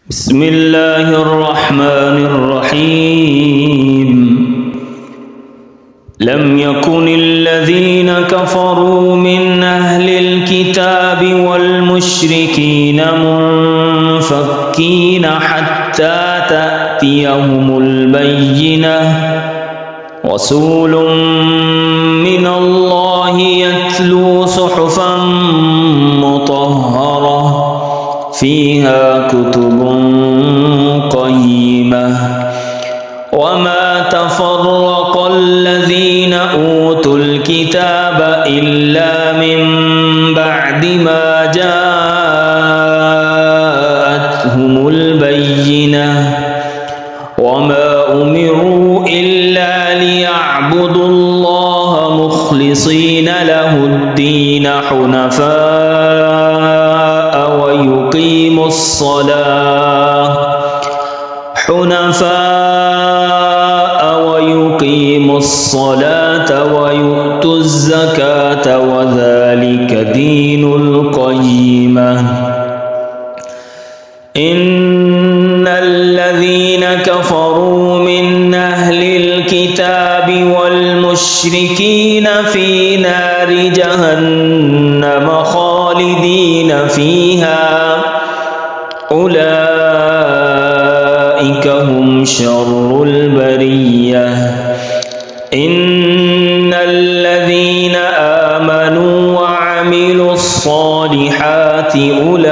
بسم الله الرحمن الرحيم لم يكن الذين كفروا من أهل الكتاب والمشركين منفكين حتى تأتيهم البينة رسول من الله يتلو صحفا مطهرة فيها كتب قيمة وما تفرق الذين أوتوا الكتاب إلا من بعد ما جاءتهم البينة وما أمروا إلا ليعبدوا الله مخلصين له الدين حنفاء ويقيموا الصلاة ويؤتوا الزكاة وذلك دين القيمة إن الذين كفروا من أهل الكتاب والمشركين في نار جهنم خالدين فيها أولئك هم شر البرية إن الذين آمنوا وعملوا الصالحات أولئك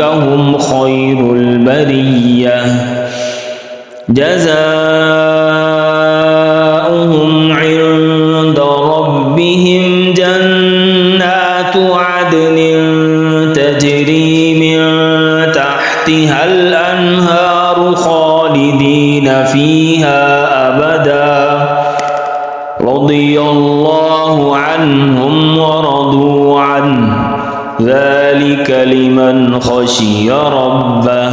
هم خير البرية جزاؤهم عند ربهم جنات عدن تجري من تحتها الأنهار خالدين فيها أبدا رضي الله عنهم ورضوا عنه ذلك لمن خشي ربه